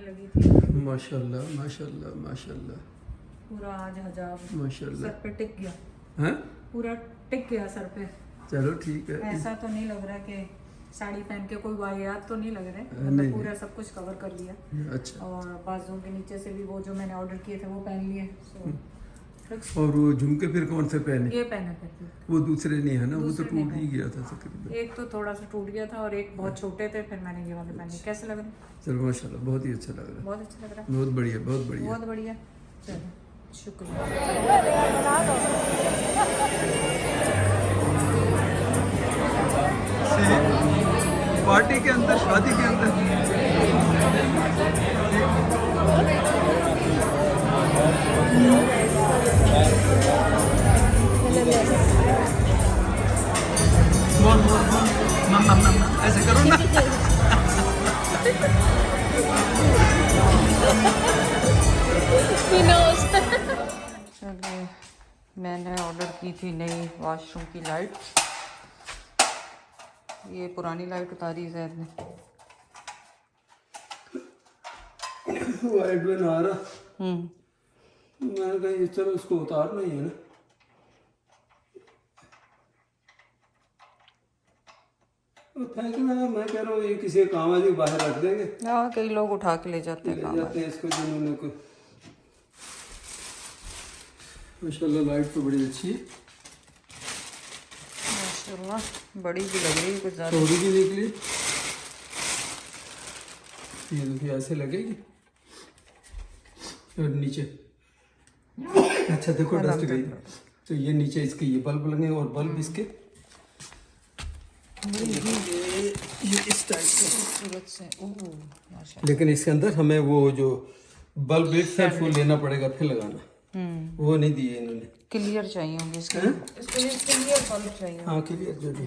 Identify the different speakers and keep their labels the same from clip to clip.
Speaker 1: लगी थी।
Speaker 2: माशाल्लाह माशाल्लाह माशाल्लाह।
Speaker 1: पूरा आज हजाब
Speaker 2: माशाल्लाह।
Speaker 1: सर पे टिक गया,
Speaker 2: हैं?
Speaker 1: पूरा टिक गया सर पे।
Speaker 2: चलो ठीक है।
Speaker 1: ऐसा तो नहीं लग रहा कि साड़ी पहन के कोई वाहियात तो नहीं लग रहे,
Speaker 2: नहीं,
Speaker 1: मतलब पूरा सब कुछ कवर कर लिया।
Speaker 2: अच्छा।
Speaker 1: और बाजुओं के नीचे से भी वो जो मैंने ऑर्डर किए थे वो पहन लिए।
Speaker 2: और वो झुमके फिर कौन से पहने?
Speaker 1: ये पहने थे
Speaker 2: वो दूसरे नहीं है ना, वो तो
Speaker 1: दूसरे
Speaker 2: टूट
Speaker 1: नहीं
Speaker 2: ही गया था तकरीबन।
Speaker 1: एक तो थोड़ा सा टूट गया था और एक बहुत छोटे थे, फिर मैंने ये वाले पहने। कैसे लग रहे हैं?
Speaker 2: चलो माशाल्लाह बहुत ही अच्छा लग रहा है।
Speaker 1: बहुत अच्छा लग रहा
Speaker 2: बहुत बढ़िया बहुत
Speaker 1: है,
Speaker 2: बढ़िया।
Speaker 1: बहुत बढ़िया। चलो शुक्रिया।
Speaker 2: पार्टी के अंदर, शादी के अंदर ऐसे करो ना।
Speaker 1: चलिए, मैंने ऑर्डर की थी नई वॉशरूम की लाइट। ये पुरानी लाइट उतारी जैद ने।
Speaker 2: वाइट बन आ रहा, मैंने कहा ये चलो इसको उतारना ही है ना। और फेंकना है, मैं कह रहा हूँ ये किसी काम वाली बाहर रख देंगे।
Speaker 1: हाँ, कई लोग उठा के ले जाते हैं
Speaker 2: ले
Speaker 1: काम
Speaker 2: जाते हैं इसको जिन्होंने को। माशाल्लाह लाइट तो बड़ी अच्छी है।
Speaker 1: माशाल्लाह, बड़ी भी लग रही है कुछ ज़्यादा।
Speaker 2: थोड़ी भी निकली, ये देखिए ऐसे लगेगी और नीचे। अच्छा देखो डस्ट गई, तो ये नीचे इसके ये बल्ब लगे और बल्ब इसके ये इस टाइप के।
Speaker 1: खूबसूरत से। ओह माशाल्लाह।
Speaker 2: लेकिन इसके अंदर हमें वो जो बल्ब एक सेट फुल लेना पड़ेगा फिर लगाना, वो नहीं दिए इन्होंने।
Speaker 1: क्लियर चाहिए होंगे इसके लिए क्लियर बल्ब चाहिए।
Speaker 2: हाँ क्लियर जो भी।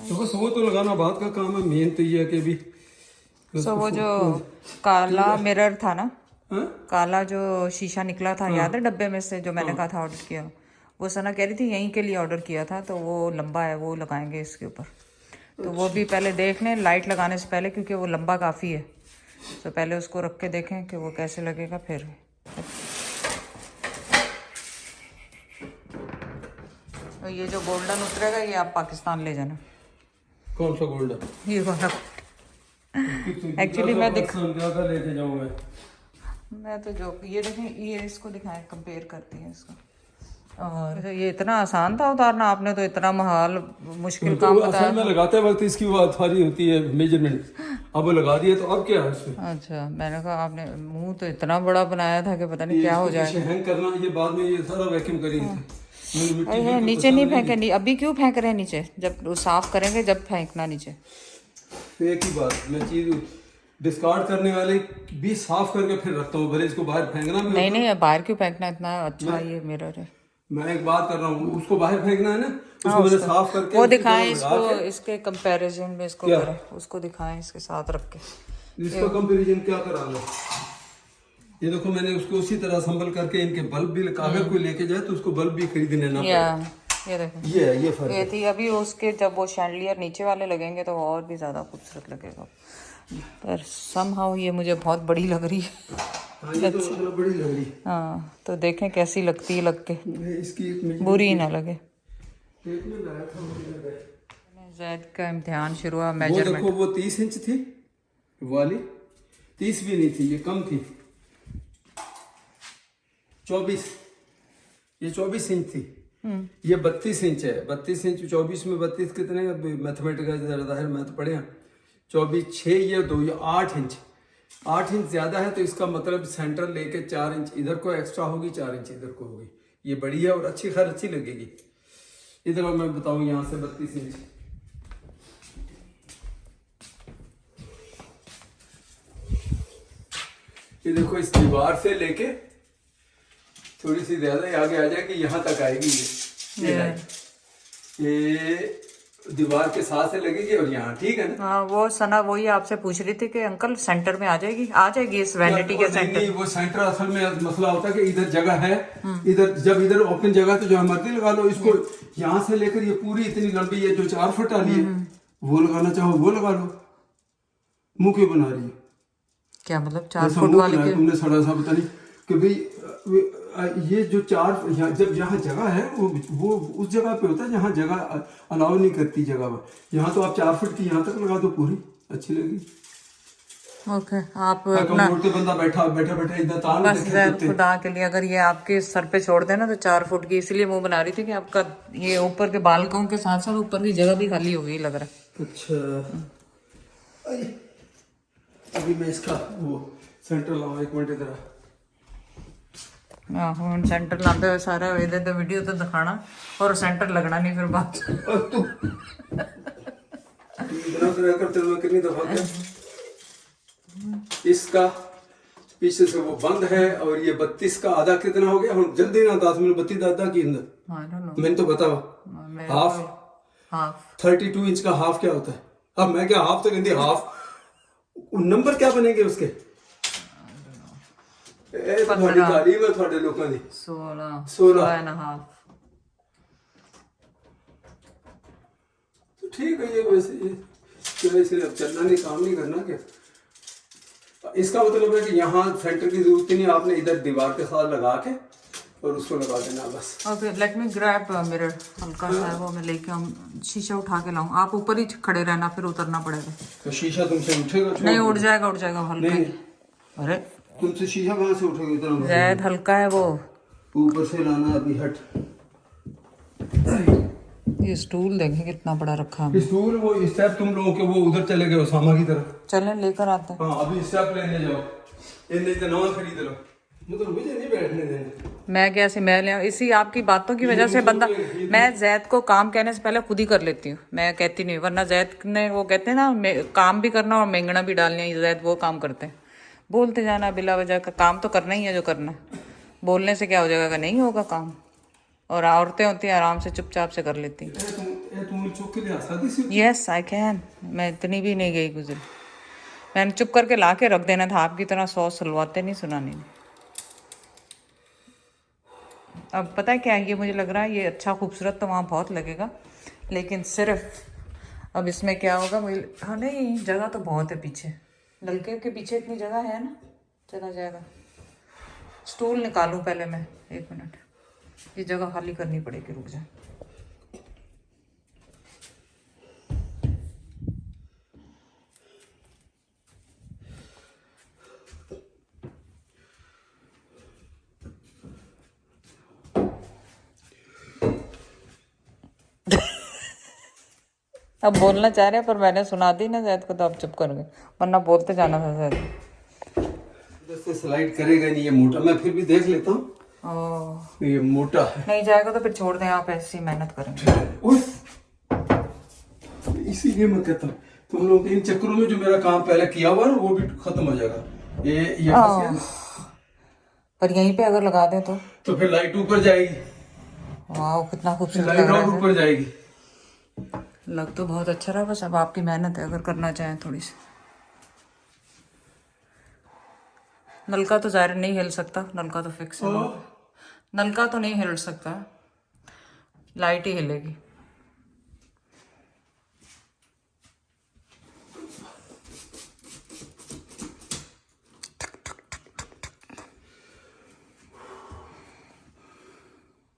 Speaker 2: तो बस वो तो लगाना बात का काम है, मेन तो ये है कि भी
Speaker 1: तो वो जो काला मिरर था ना,
Speaker 2: हाँ?
Speaker 1: काला जो शीशा निकला था, याद है डब्बे में से जो मैंने कहा था ऑर्डर किया, वो सना कह रही थी यहीं के लिए ऑर्डर किया था, तो वो लंबा है, वो लगाएंगे इसके ऊपर। तो वो भी पहले देख लें लाइट लगाने से पहले, क्योंकि वो लंबा काफ़ी है, तो पहले उसको रख के देखें कि वो कैसे लगेगा फिर। और ये जो गोल्डन उतरेगा ये आप पाकिस्तान ले जाना।
Speaker 2: कौन सा गोल्डन?
Speaker 1: ये वाला एक्चुअली मैं
Speaker 2: ज्यादा लेके जाऊँ
Speaker 1: मैं तो जो ये देखें, ये इसको दिखाएं, कंपेयर करती हैं इसको। और ये इतना आसान था उतारना, आपने तो इतना मुश्किल काम बताया।
Speaker 2: असल में लगाते वक्त इसकी वो अथारी होती है मेजरमेंट, अब वो लगा दिया तो अब क्या है इसमें।
Speaker 1: अच्छा, मैंने कहा आपने मुंह तो इतना बड़ा बनाया था कि पता नहीं क्या हो जाएगा।
Speaker 2: हैंग करना, ये बाद में ये सारा वैक्यूम करेंगे।
Speaker 1: अरे नीचे नहीं फेंके, नहीं अभी क्यों फेंक रहे हैं नीचे, जब वो साफ करेंगे जब फेंकना नीचे।
Speaker 2: एक ही बात, मैं चीज डिस्कार्ड करने वाले भी साफ करके फिर रखता हूँ, भले इसको बाहर फेंकना भी
Speaker 1: नहीं नहीं, बाहर क्यों फेंकना, इतना अच्छा ये मिरर है।
Speaker 2: मैं एक बात कर रहा हूँ, उसको बाहर फेंकना है ना, उसको मैंने साफ करके
Speaker 1: वो दिखाएं इसको, इसके कंपैरिजन में इसको करें, उसको दिखाएं इसके साथ रख के।
Speaker 2: इसका कंपैरिजन क्या करा लो। ये देखो मैंने उसको उसी तरह संभल करके इनके बल्ब भी, कागज कोई लेके जाए तो उसको बल्ब भी खरीदने ना पड़े।
Speaker 1: ये देखो,
Speaker 2: ये फर्क
Speaker 1: ये थी अभी उसके, जब वो शैंडलियर नीचे वाले लगेंगे तो और भी ज्यादा खूबसूरत लगेगा, पर समहाउ ये मुझे बहुत बड़ी लग रही है।
Speaker 2: हाँ, ये तो मतलब बड़ी लग रही है।
Speaker 1: हाँ, तो देखें कैसी लगती है लग के,
Speaker 2: इसकी
Speaker 1: बुरी ना लगे।
Speaker 2: एक में लाया था
Speaker 1: जैद का इम्तिहान शुरू हुआ।
Speaker 2: वो
Speaker 1: मेजरमेंट
Speaker 2: देखो वो 30 इंच थी वाली, 30 भी नहीं थी, ये कम थी, 24, ये 24 इंच थी, ये 32 इंच है। 32 इंच 24 में 32 कितने, मैथमेटिक्स ज्यादा है, मैथ पढ़े हैं। 24 6 ये 2 ये 8 इंच, 8 इंच ज्यादा है, तो इसका मतलब सेंटर लेके 4 इंच इधर को एक्स्ट्रा होगी, 4 इंच इधर को होगी। ये बड़ी है और अच्छी, खैर अच्छी लगेगी। इधर मैं बताऊं यहाँ से 32 इंच, ये देखो इस दीवार से लेके थोड़ी सी ज्यादा आगे आ जाएगी, यहाँ तक आएगी ये दीवार के साथ से लगेगी और यहाँ, ठीक है ना।
Speaker 1: हाँ, वो सना वही आपसे पूछ रही थी कि अंकल सेंटर में आ जाएगी इस वैनिटी के सेंटर।
Speaker 2: नहीं, वो सेंटर असल में मसला होता है कि इधर जगह है, इधर जब इधर ओपन जगह तो जहाँ मर्जी लगा लो। इसको यहाँ से लेकर ये पूरी इतनी लंबी है जो 4 फुट वाली है, वो लगाना चाहो वो लगा लो। मुंह क्यों बना रही है?
Speaker 1: क्या मतलब 4
Speaker 2: ऐसा
Speaker 1: फुट
Speaker 2: मुंह
Speaker 1: वाले
Speaker 2: बनाया
Speaker 1: के?
Speaker 2: तुमने सड़ा सा, पता नहीं कि भाई ये जो जब यहाँ जगह है वो उस जगह पे होता है जहाँ जगह अलाउ नहीं करती जगह पर। यहाँ तो आप 4 फुट की यहाँ तक लगा दो, पूरी अच्छी लगी।
Speaker 1: ओके, आप
Speaker 2: हाँ,
Speaker 1: अपना
Speaker 2: मोड़ के बंदा बैठा बैठा बैठा इधर तान
Speaker 1: बस
Speaker 2: देखे
Speaker 1: जैद
Speaker 2: कुत्ते।
Speaker 1: खुदा के लिए अगर ये आपके सर पे छोड़ देना तो 4 फुट की, इसलिए वो बना रही थी कि आपका ये ऊपर के बालकों के साथ साथ ऊपर की जगह भी खाली होगी लग रहा है।
Speaker 2: अच्छा आई, अभी मैं इसका वो सेंटर लाऊं, 1 मिनट इधर।
Speaker 1: ਹੁਣ ਸੈਂਟਰ ਲਾਉਂਦੇ ਹੋਏ ਸਾਰਾ ਇਹਦੇ ਤੇ ਵੀਡੀਓ ਤੇ ਦਿਖਾਣਾ और सेंटर लगना नहीं फिर बाद च।
Speaker 2: अब तू इतना तो रहकर तेरे में कितनी दफा गया। इसका पीछे से वो बंद है और ये 32 का आधा कितना हो गया? हम जल्दी ना 10 मिनट 32 आधा की अंदर
Speaker 1: हाँ
Speaker 2: मैंने तो बताओ हाफ
Speaker 1: हाफ
Speaker 2: 32 इंच का हाफ क्या होता है? अब मैं क्या हाफ तो कहती हाफ नंबर क्या बनेंगे उसके? ਤੁਹਾਡੀ ਗਾੜੀ ਮੈਂ ਤੁਹਾਡੇ ਲੋਕਾਂ ਦੀ 16
Speaker 1: एंड हाफ।
Speaker 2: तो ठीक है ये वैसे ये क्या इसलिए अब चलना नहीं, काम नहीं करना क्या? इसका मतलब है कि यहाँ सेंटर की जरूरत ही नहीं, आपने इधर दीवार के साथ लगा के और उसको लगा देना बस।
Speaker 1: Okay let me grab mirror, हल्का सा है वो मैं लेके आऊँ, शीशा उठा के लाऊं। आप ऊपर ही खड़े रहना, फिर उतरना पड़ेगा।
Speaker 2: तो शीशा तुमसे उठेगा?
Speaker 1: नहीं उठ जाएगा हल्का।
Speaker 2: नहीं
Speaker 1: अरे
Speaker 2: तुमसे शीशा कहाँ से उठेगा? इतना
Speaker 1: जैद हल्का है वो,
Speaker 2: ऊपर से लाना अभी। हट,
Speaker 1: ये स्टूल देखें कितना बड़ा रखा है।
Speaker 2: स्टूल वो स्टेप तुम लोगों के वो उधर चले गए उसामा की तरफ।
Speaker 1: चलें लेकर आते हैं।
Speaker 2: हाँ अभी स्टेप लेने जाओ, ये नहीं तो नवा खरीद लो, मतलब मुझे नहीं बैठने देंगे।
Speaker 1: मैं कैसे मैं ले इसी आपकी बातों की वजह से बंदा, मैं जैद को काम कहने से पहले खुद ही कर लेती हूँ, मैं कहती नहीं, वरना जैद ने वो कहते हैं ना काम भी करना और मेंगना भी डालनी है, जैद वो काम करते हैं। बोलते जाना बिला वजह का, काम तो करना ही है जो करना है, बोलने से क्या हो जाएगा? नहीं होगा काम। और औरतें होती हैं आराम से चुपचाप से कर लेती हैं।
Speaker 2: तुम चुप के लिए आसादी से
Speaker 1: यस आई कैन, मैं इतनी भी नहीं गई गुजरी, मैंने चुप करके ला के रख देना था, आपकी तरह 100 सलवाते नहीं सुनानी। अब पता है क्या है, ये मुझे लग रहा है ये अच्छा खूबसूरत तो वहाँ बहुत लगेगा, लेकिन सिर्फ अब इसमें क्या होगा मुझे, हाँ नहीं जगह तो बहुत है पीछे, नलके के पीछे इतनी जगह है ना, चला जाएगा। स्टूल निकालूं पहले मैं, 1 मिनट, ये जगह खाली करनी पड़ेगी, रुक जाए। अब बोलना चाह रहे हैं पर मैंने सुना दी ना जैद को, तो अब चुप कर गए, वरना बोलते जाना था जैद।
Speaker 2: से स्लाइड करेगा नहीं, ये मोटा, मैं फिर भी देख लेता हूँ ये मोटा है।
Speaker 1: नहीं जाएगा तो फिर छोड़ दें, आप ऐसी मेहनत करेंगे।
Speaker 2: इसीलिए मैं कहता हूँ तुम लोग इन चक्करों में जो मेरा काम पहले किया हुआ ना वो भी खत्म हो जाएगा। ये
Speaker 1: पर यहीं पे अगर लगा दें तो
Speaker 2: फिर लाइट ऊपर जाएगी।
Speaker 1: वाह कितना खूबसूरत लग
Speaker 2: लाइट
Speaker 1: रहा
Speaker 2: और
Speaker 1: है।
Speaker 2: ऊपर जाएगी।
Speaker 1: लग तो बहुत अच्छा रहा, बस अब आपकी मेहनत है, अगर करना चाहें थोड़ी सी। नलका तो ज़ाहिर नहीं हिल सकता, नलका तो फिक्स है, नलका तो नहीं हिल सकता, लाइट ही हिलेगी।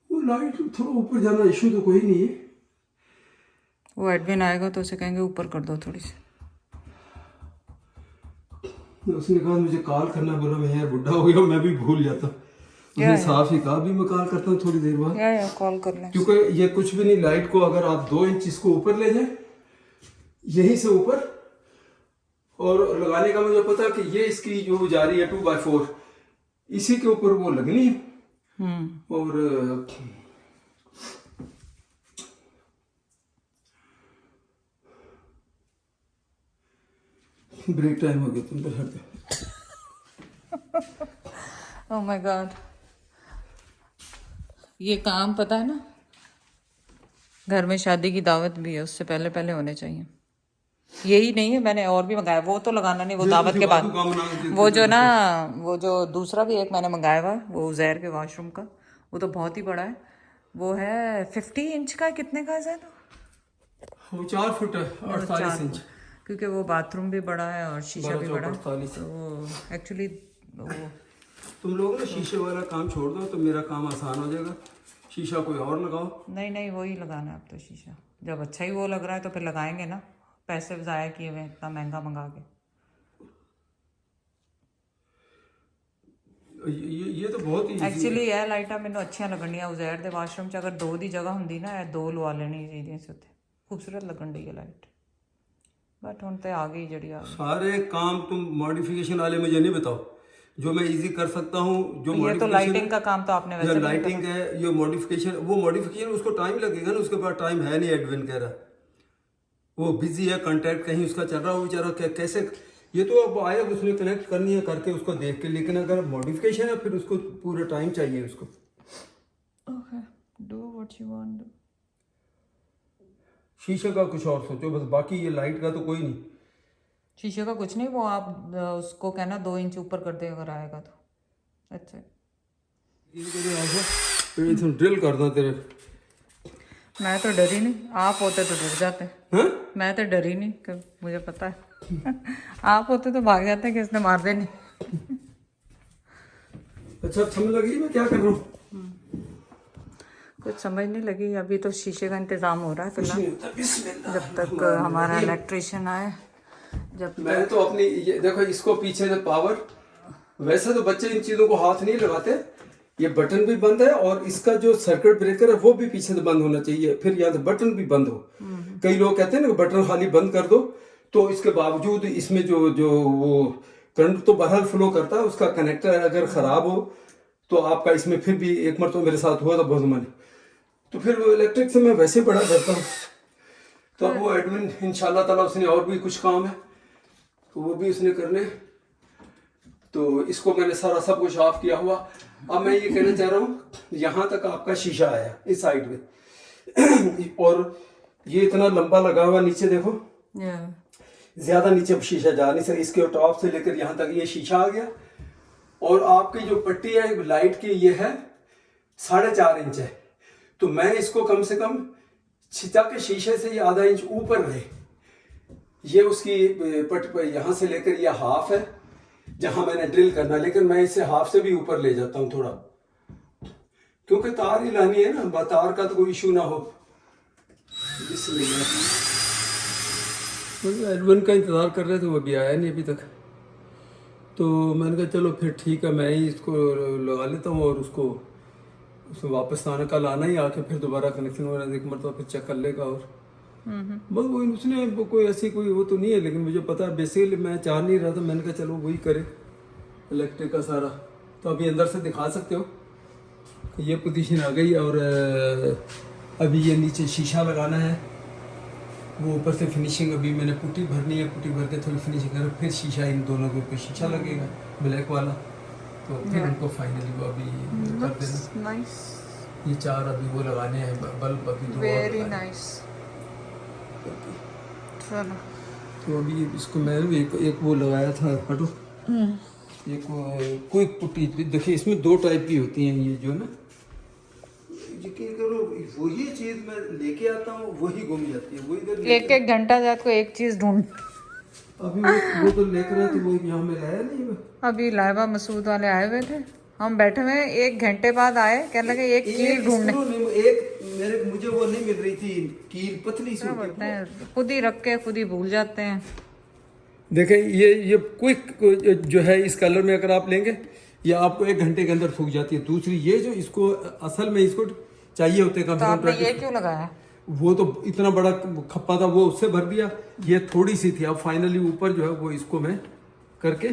Speaker 2: वो लाइट थोड़ा ऊपर जाना इशू तो कोई नहीं है।
Speaker 1: वो एडमिन आएगा तो उसे कहेंगे ऊपर कर दो थोड़ी सी।
Speaker 2: उसने कहा मुझे कॉल करना, बोला मैं यार बुढ़ा हो गया, मैं भी भूल जाता। उसने साफ ही कहा, भी मैं कॉल करता हूँ थोड़ी देर बाद।
Speaker 1: या कॉल कर लें,
Speaker 2: क्योंकि ये कुछ भी नहीं, लाइट को अगर आप 2 इंच इसको ऊपर ले जाए, यहीं से ऊपर, और लगाने का मुझे पता कि ये इसकी जो जा रही है 2x4 इसी के ऊपर वो लगनी है। और ब्रेक टाइम हो गया, तुम तो हट
Speaker 1: ओह माय गॉड। ये काम पता है ना, घर में शादी की दावत भी है, उससे पहले पहले होने चाहिए। यही नहीं है, मैंने और भी मंगाया, वो तो लगाना नहीं, वो दावत के बाद। वो जो ना, वो जो दूसरा भी एक मैंने मंगाया हुआ, वो उज़ैर के वॉशरूम का, वो तो बहुत ही बड़ा है, वो है 50 इंच का। कितने का है ज़ैद?
Speaker 2: वो 4 फुट है, 48 इंच।
Speaker 1: क्योंकि वो बाथरूम भी बड़ा है और शीशा भी बड़ा है
Speaker 2: 1248।
Speaker 1: तो वो एक्चुअली वो
Speaker 2: तुम लोग ना शीशे वाला काम छोड़ दो तो मेरा काम आसान हो जाएगा। शीशा कोई और लगाओ।
Speaker 1: नहीं नहीं वही लगाना है अब तो शीशा। जब अच्छा ही वो लग रहा है तो फिर लगाएंगे ना, पैसे ज़ाया किए हुए हैं इतना महंगा मंगा के।
Speaker 2: ये तो बहुत ही
Speaker 1: ਐਕਚੁਅਲੀ ਇਹ ਲਾਈਟਾਂ ਮੈਨੂੰ ਅੱਛੀਆਂ ਲੱਗਣੀਆਂ। ਉਜ਼ੈਰ ਦੇ ਵਾਸ਼ਰੂਮ 'ਚ ਅਗਰ 2 ਦੀ ਜਗ੍ਹਾ ਹੁੰਦੀ ਨਾ ਇਹ 2 ਲਵਾ ਲੈਣੀ ਚਾਹੀਦੀ ਸੀ ਉੱਥੇ, ਖੂਬਸੂਰਤ ਲੱਗਣ ਡਈ ਹੈ ਲਾਈਟ। बट ਹੁਣ ਤੇ ਆ गई ਜਿਹੜੀ ਆ गई।
Speaker 2: सारे काम तुम मॉडिफिकेशन वाले मुझे नहीं बताओ, जो मैं इजी कर सकता हूँ। जो
Speaker 1: ये तो लाइटिंग का काम तो आपने वैसे भी
Speaker 2: लाइटिंग है, ये मॉडिफिकेशन, वो मॉडिफिकेशन उसको टाइम लगेगा ना, उसके पास टाइम है नहीं। एडविन कह रहा वो बिजी है, कांटेक्ट कहीं उसका चल रहा, वो बेचारा कैसे, ये तो अब आया उसने कनेक्ट करनी है करके उसको देख के, लेकिन अगर मॉडिफिकेशन है फिर उसको पूरा टाइम चाहिए उसको।
Speaker 1: Okay do what you want.
Speaker 2: शीशे का कुछ और सोचो बस, बाकी ये लाइट का तो कोई नहीं।
Speaker 1: शीशे का कुछ नहीं, वो आप उसको कहना 2 इंच ऊपर कर दे अगर आएगा तो। अच्छा
Speaker 2: ड्रिल कर दो तेरे।
Speaker 1: मैं तो डरी नहीं, आप होते तो डर जाते।
Speaker 2: हाँ?
Speaker 1: मैं तो डरी नहीं कि मुझे पता है आप होते तो भाग जाते कि इसने मार देनी।
Speaker 2: अच्छा समझ लगी मैं क्या कर रहा हूँ?
Speaker 1: कुछ समझ नहीं लगी। अभी तो शीशे का इंतज़ाम हो रहा है फिलहाल, जब तक हमारा इलेक्ट्रिशियन आए। जब
Speaker 2: मैं तो अपनी ये देखो, इसको पीछे से पावर, वैसे तो बच्चे इन चीज़ों को हाथ नहीं लगाते। ये बटन भी बंद है और इसका जो सर्किट ब्रेकर है वो भी पीछे से बंद होना चाहिए, फिर यहाँ से बटन भी बंद हो। कई लोग कहते हैं ना बटन खाली बंद कर दो, तो इसके बावजूद इसमें जो जो वो करंट तो बहरहाल फ्लो करता है, उसका कनेक्टर अगर ख़राब हो तो आपका इसमें फिर भी एक मरतबा मेरे साथ हुआ था बहुत मन, तो फिर वो इलेक्ट्रिक से मैं वैसे बड़ा करता हूँ। तो अब वो एडमिन इंशाल्लाह ताला उसने और भी कुछ काम है तो वो भी उसने करने, तो इसको मैंने सारा सब कुछ ऑफ किया हुआ। अब मैं ये कहना चाह रहा हूँ यहाँ तक आपका शीशा आया इस साइड में और ये इतना लंबा लगा हुआ, नीचे देखो ज्यादा नीचे शीशा जा नहीं सके, इसके टॉप से लेकर यहाँ तक ये शीशा आ गया। और आपकी जो पट्टी है लाइट की ये है 4.5 इंच है, तो मैं इसको कम से कम ताकि शीशे से ये आधा इंच ऊपर रहे। ये उसकी पट्टी यहाँ से लेकर ये हाफ है जहां मैंने ड्रिल करना, लेकिन मैं इसे हाफ से भी ऊपर ले जाता हूँ थोड़ा, क्योंकि तार ही लानी है ना, तार का तो कोई इशू ना हो। इसलिए एडविन का इंतजार कर रहे थे, वो भी आया नहीं अभी तक, तो मैंने कहा चलो फिर ठीक है मैं ही इसको लगा लेता हूँ और उसको वापस आना, कल आना ही आके फिर दोबारा कनेक्शन वगैरह एक मरतबा फिर चेक कर लेगा। और बस वो उसने कोई ऐसी कोई वो तो नहीं है, लेकिन मुझे पता है बेसिकली मैं चाह नहीं रहा था, मैंने कहा चलो वही करे इलेक्ट्रिक का सारा। तो अभी अंदर से दिखा सकते हो ये पोजीशन आ गई, और अभी ये नीचे शीशा लगाना है, वो ऊपर से फिनिशिंग अभी मैंने पुट्टी भरनी है, पुट्टी भर के थोड़ी फिनिशिंग कर फिर शीशा इन दोनों के ऊपर शीशा लगेगा ब्लैक वाला, तो फिर उनको फाइनली वो अभी कर देना।
Speaker 1: नाइस।
Speaker 2: ये 4 अभी वो लगाने हैं बल्ब, अभी 2
Speaker 1: वेरी नाइस। चलो
Speaker 2: तो अभी इसको मैं एक वो लगाया था, हटो, एक क्विक पुट्टी देखिए, इसमें 2 टाइप की होती हैं ये जो ना, यकीन करो वही चीज मैं लेके आता हूँ वही गुम जाती है, वो इधर
Speaker 1: एक घंटा जात को एक चीज ढूंढ।
Speaker 2: अभी वो तो लेकर आए थे, वो यहाँ में लाया नहीं मैं।
Speaker 1: अभी लाइबा मसूद वाले आए हुए थे, हम बैठे हुए 1 घंटे बाद आए, कहने लगे एक कील ढूंढने।
Speaker 2: एक मुझे वो नहीं मिल रही थी कील, पतली सी
Speaker 1: बोलते हैं खुद ही रख के खुद ही भूल जाते हैं।
Speaker 2: देखें ये क्विक जो है इस कलर में अगर आप लेंगे ये आपको 1 घंटे के अंदर सूख जाती है। दूसरी ये जो इसको असल में इसको चाहिए होते
Speaker 1: तो आपने ये क्यों लगाया?
Speaker 2: वो तो इतना बड़ा खप्पा था वो उससे भर दिया, ये थोड़ी सी थी। अब फाइनली ऊपर जो है वो इसको मैं करके,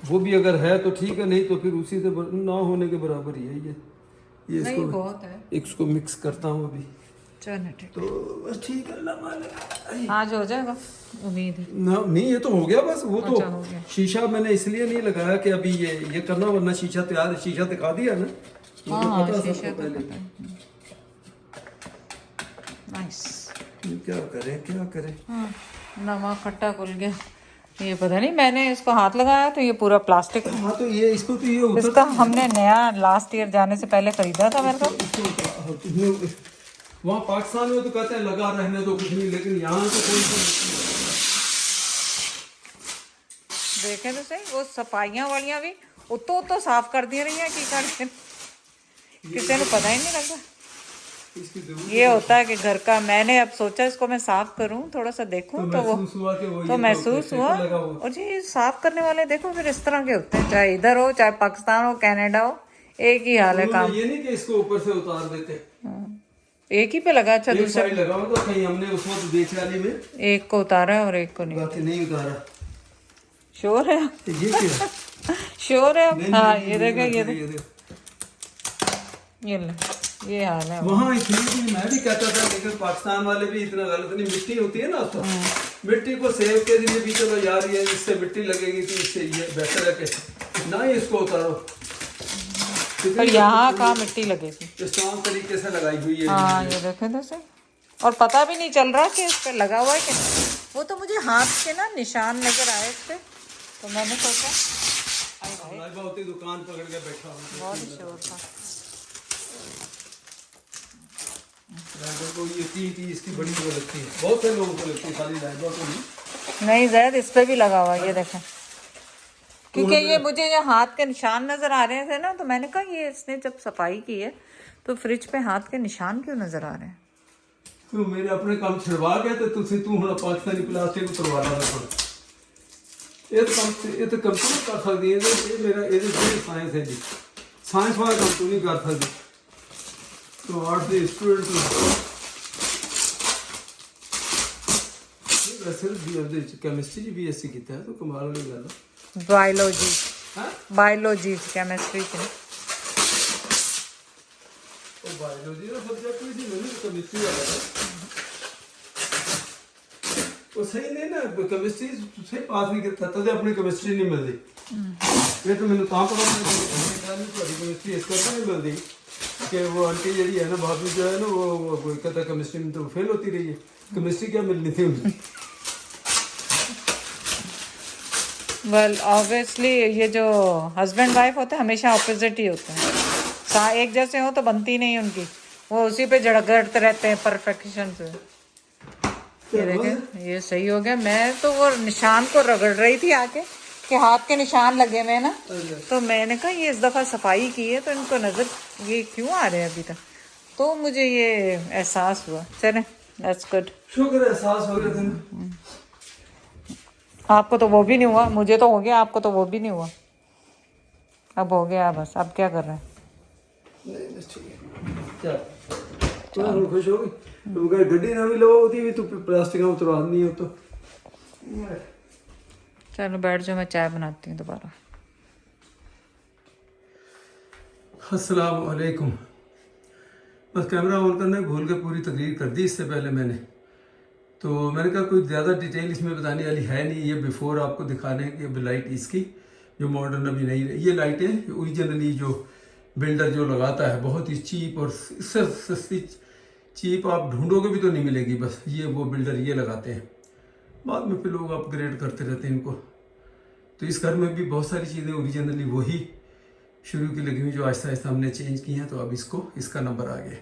Speaker 2: वो भी अगर है तो ठीक है, नहीं तो फिर उसी से ना होने के बराबर ही है ये
Speaker 1: नहीं,
Speaker 2: इसको
Speaker 1: बहुत है।
Speaker 2: इसको मिक्स करता हूँ अभी,
Speaker 1: चलो ठीक,
Speaker 2: तो बस ठीक है, अल्लाह मालिक।
Speaker 1: आज हो जाएगा उम्मीद है।
Speaker 2: ना नहीं ये तो हो गया बस, वो
Speaker 1: अच्छा, हो
Speaker 2: तो
Speaker 1: गया।
Speaker 2: शीशा मैंने इसलिए नहीं लगाया कि अभी ये करना, वरना शीशा तैयार, शीशा दिखा दिया ना,
Speaker 1: हाँ
Speaker 2: पता
Speaker 1: शीशा
Speaker 2: सबको
Speaker 1: तो
Speaker 2: पहले।
Speaker 1: पता है। नाइस।
Speaker 2: क्या करें
Speaker 1: हाँ, नमक खट्टा खुल गया। ये पता नहीं, मैंने इसको हाथ लगाया तो ये पूरा प्लास्टिक।
Speaker 2: हाँ तो ये इसको तो ये उतर,
Speaker 1: इसका हमने नया लास्ट ईयर जाने से पहले खरीदा था मेरे को।
Speaker 2: वहाँ पाकिस्तान में तो कहते हैं लगा रहने दो कुछ नहीं, लेकिन यहाँ तो कोई
Speaker 1: देखें तो सही वो सफाइयां वालियां भी उतो साफ कर दी रही हैं की करके किसी ने पता ही नहीं लगता।
Speaker 2: इसकी जरूरत
Speaker 1: ये होता है कि घर का मैंने अब सोचा इसको मैं साफ करूं थोड़ा सा देखूं तो वो
Speaker 2: महसूस हुआ कि वो
Speaker 1: तो
Speaker 2: ये
Speaker 1: महसूस हुआ।
Speaker 2: लगा हुआ।
Speaker 1: और जी साफ करने वाले देखो फिर इस तरह के होते हैं, चाहे इधर हो चाहे पाकिस्तान हो कनाडा हो एक ही हाल है काम।
Speaker 2: उन्होंने ये नहीं कि इसको ऊपर से उतार देते,
Speaker 1: एक ही पे लगा। अच्छा
Speaker 2: एक
Speaker 1: दूसरे
Speaker 2: साइड लगा हुआ तो कहीं हमने उस वक्त बेच वाली में
Speaker 1: एक को उतारा है और एक को नहीं।
Speaker 2: बाकी नहीं उतारा।
Speaker 1: श्योर है
Speaker 2: तो ये क्या
Speaker 1: श्योर है।
Speaker 2: नहीं,
Speaker 1: हाँ
Speaker 2: नहीं,
Speaker 1: ये
Speaker 2: नहीं,
Speaker 1: देखे
Speaker 2: नहीं,
Speaker 1: ये
Speaker 2: नहीं,
Speaker 1: ये ले, ये हाल है।
Speaker 2: वहाँ इतनी मैं भी कहता था लेकिन पाकिस्तान वाले भी इतना गलत नहीं। मिट्टी होती है ना तो मिट्टी को सेव के लिए भी चलो यार ये इससे मिट्टी लगेगी तो इससे ये बेहतर है कि ना ही इसको उतारो।
Speaker 1: पर यहाँ कहाँ मिट्टी लगेगी,
Speaker 2: स्ट्रॉन्ग तरीके से लगाई हुई है।
Speaker 1: हाँ ये देखे तो सही। और पता भी नहीं चल रहा कि इस पे लगा हुआ है कि नहीं। वो तो मुझे हाथ के ना निशान नजर आए इस पे तो मैंने सोचा
Speaker 2: बहुत ही दुकान पकड़ के बैठा हूँ।
Speaker 1: बहुत ही श्योर था।
Speaker 2: को ये टी इसकी बड़ी वो लगती है, बहुत से लोगों को लगती है, खाली लाइबा को
Speaker 1: नहीं जैद इस पे भी लगा हुआ है ये देखें, क्योंकि ये मुझे ये हाथ के निशान नजर आ रहे थे ना तो मैंने कहा ये इसने जब सफाई की है तो फ्रिज पे हाथ के निशान क्यों नजर आ रहे हैं।
Speaker 2: तू मेरे अपने काम छड़वा गया तो तू हुण पाकिस्तानी प्लास्टिक उतरवा ला थोड़ा। ये तो कंप्यूटर कर सकती है, ये मेरा ये साइंस है जी, साइंस वाला काम तू नहीं कर सकती। तो आर्ट के स्टूडेंट वैसे केमिस्ट्री जी बीएससी किया है तो कमाल वाली गल है।
Speaker 1: बायोलॉजी
Speaker 2: हाँ
Speaker 1: बायोलॉजी केमिस्ट्री की
Speaker 2: बायोलॉजी का सब्जेक्ट भी थी, मैंने केमिस्ट्री वाला था वो सही नहीं ना। केमिस्ट्री सही पास नहीं करता तुझे अपनी केमिस्ट्री नहीं मिलती। ये तो मैंने कहाँ पता केमिस्ट्री इस करके नहीं मिलती कि वो आंटी जी है ना भाभी जो है ना वो कहता केमिस्ट्री में तो फेल होती रही है। केमिस्ट्री क्या मिलनी थी उन्हें।
Speaker 1: वेल ऑब्वियसली ये जो हस्बैंड वाइफ होते हैं हमेशा ऑपोजिट ही होते हैं, एक जैसे हो तो बनती नहीं उनकी, वो उसी पे झगड़ते रहते हैं परफेक्शन से। ये देखें ये सही हो गया। मैं तो वो निशान को रगड़ रही थी आके कि हाथ के निशान लगे हुए ना तो मैंने कहा ये इस दफ़ा सफाई की है तो इनको नज़र ये क्यों आ रहे हैं अभी तक, तो मुझे ये एहसास हुआ। चलें दैट्स गुड,
Speaker 2: शुक्र है एहसास हो गया तुम्हें।
Speaker 1: आपको तो वो भी नहीं हुआ, मुझे तो हो गया, आपको तो वो भी नहीं हुआ। अब हो गया बस, अब क्या कर रहे हैं।
Speaker 2: नहीं बस ठीक है चल खुश हो गई। तुम कह गड्डी ना भी लो होती भी तू प्लास्टिक में उतरवा नहीं हो तो।
Speaker 1: चलो बैठ जाओ, मैं चाय बनाती हूँ दोबारा।
Speaker 2: अस्सलाम वालेकुम। बस कैमरा ऑन करना भूल के पूरी तकरीर कर दी इससे पहले मैंने, तो मैंने कहा कोई ज़्यादा डिटेल इसमें बताने वाली है नहीं। ये बिफोर आपको दिखाने की अब लाइट इसकी जो मॉडर्न अभी नहीं ये लाइटें ओरिजिनली जो बिल्डर जो लगाता है बहुत ही चीप और इससे सस्ती चीप आप ढूंढोगे भी तो नहीं मिलेगी। बस ये वो बिल्डर ये लगाते हैं, बाद में फिर लोग अपग्रेड करते रहते हैं इनको। तो इस घर में भी बहुत सारी चीज़ें ओरिजिनली वही शुरू की लगी हुई जो आहिस्ता आहिस्ता हमने चेंज की हैं। तो अब इसका नंबर आ गया।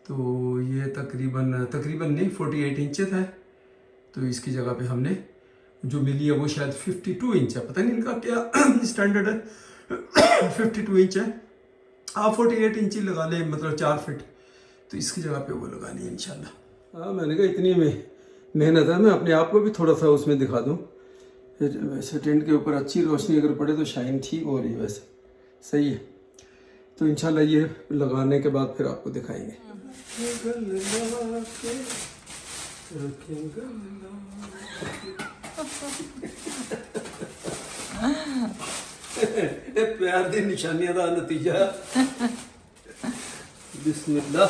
Speaker 2: तो ये तकरीबन नहीं 48 इंच है। तो इसकी जगह पे हमने जो मिली है वो शायद 52 इंच है, पता नहीं इनका क्या स्टैंडर्ड है। 52 इंच है, आप 48 इंच ही लगा लें, मतलब 4 फीट। तो इसकी जगह पे वो लगानी है इंशाल्लाह। हाँ मैंने कहा इतनी में मेहनत है, मैं अपने आप को भी थोड़ा सा उसमें दिखा दूँ। वैसे टेंट के ऊपर अच्छी रोशनी अगर पड़े तो शाइन ठीक हो रही है, वैसे सही है। तो इंशाल्लाह ये लगाने के बाद फिर आपको दिखाएंगे। प्यार दी निशानियां दा नतीजा। बिस्मिल्लाह।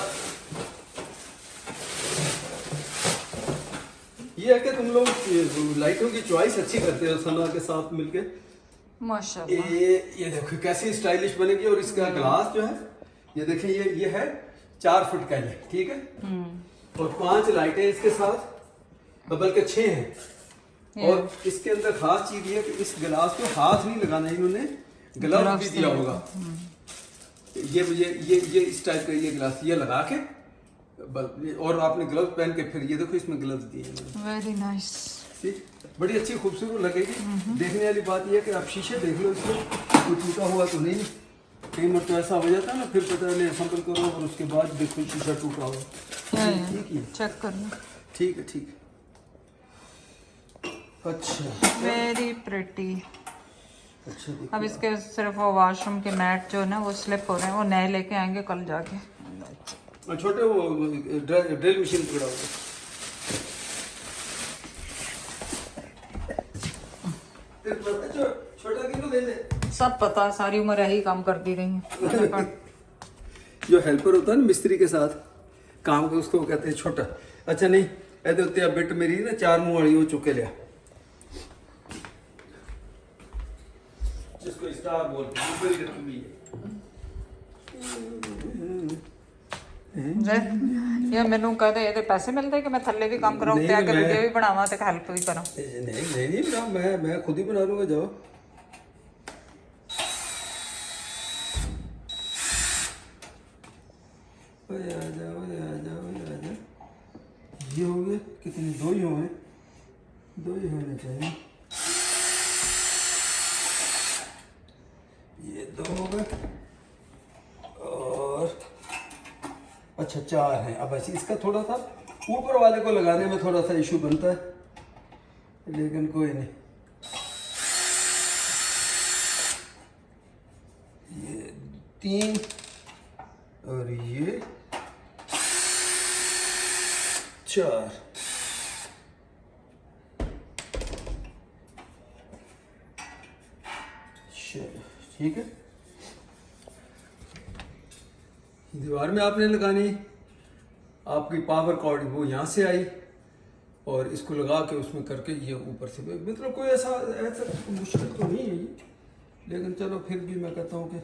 Speaker 2: ये है कि तुम लोग लाइटों की चॉइस अच्छी करते हो सना के साथ मिलके
Speaker 1: माशाल्लाह।
Speaker 2: ये देखो कैसी स्टाइलिश बनेगी। और इसका ग्लास जो है ये देखें ये है 4 फीट का, ये ठीक है। और 5 लाइटें इसके साथ, बल्कि 6 हैं। और इसके अंदर खास चीज ये है कि इस गिलास को हाथ नहीं लगाना, इन्होंने ग्लव्स भी दिया होगा। ये इस टाइप का ये गिलास ये लगा के और आपने ग्लव्स पहन के फिर ये देखो इसमें ग्लव्स दिए हैं।
Speaker 1: Very nice.
Speaker 2: इसकी, बड़ी अच्छी खूबसूरत लगेगी। देखने वाली बात यह है कि आप शीशे देख लो इसमें, कोई टूटा हुआ तो नहीं। कई मरतबा तो ऐसा हो जाता है ना, फिर पता नहीं असम्बल करो और उसके बाद देखो शीशा टूटा हुआ। ठीक है,
Speaker 1: चेक कर लो।
Speaker 2: ठीक है, ठीक है। अच्छा,
Speaker 1: वेरी प्रिटी।
Speaker 2: अच्छा देखो।
Speaker 1: अब इसके सिर्फ वो वॉशरूम के मैट जो है ना वो स्लिप हो रहे हैं, वो नए लेके आएंगे कल जाके।
Speaker 2: और छोटे वो ड्रिल मशीन पकड़ा होगा। छोटा किलो ले ले।
Speaker 1: सब पता, सारी उम्र यही काम करती रही हूँ।
Speaker 2: जो हेल्पर होता है ना मिस्त्री के साथ काम का, उसको कहते हैं छोटा। अच्छा नहीं ऐसे होते हैं, बिट मेरी ना 4 मुंह वाली वो चुके लिया, जिसको स्टार बोलते हैं, ऊपर ही रखी हुई है।
Speaker 1: ये मैनू कहते ये पैसे मिलते कि मैं थल्ले भी काम कराऊँ, क्या कर वीडियो भी बनावा ते हेल्प भी करा।
Speaker 2: नहीं ना, मैं खुद ही बना लूंगा। जाओ आ जाओ। ये हो गए कितने, 2 ही हो गए, 2 ही होने चाहिए। ये 2 हो गए और अच्छा 4 हैं। अब ऐसे इसका थोड़ा सा ऊपर वाले को लगाने में थोड़ा सा इशू बनता है, लेकिन कोई नहीं। ये 3 और ये 4। चलो ठीक है। दीवार में आपने लगानी, आपकी पावर कॉर्ड वो यहाँ से आई और इसको लगा के उसमें करके ये ऊपर से, मतलब कोई ऐसा मुश्किल तो नहीं है ये, लेकिन चलो फिर भी मैं कहता हूँ कि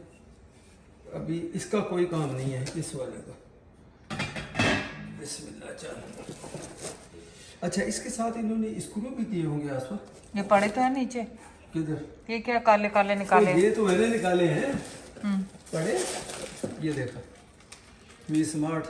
Speaker 2: अभी इसका कोई काम नहीं है इस वाले का। बिस्मिल्लाह। चलो अच्छा, इसके साथ इन्होंने स्क्रू भी दिए होंगे आसपास।
Speaker 1: ये पड़े तो है नीचे।
Speaker 2: किधर?
Speaker 1: ये क्या काले काले निकाले?
Speaker 2: ये तो मैंने निकाले हैं पड़े। ये देखो, वी स्मार्ट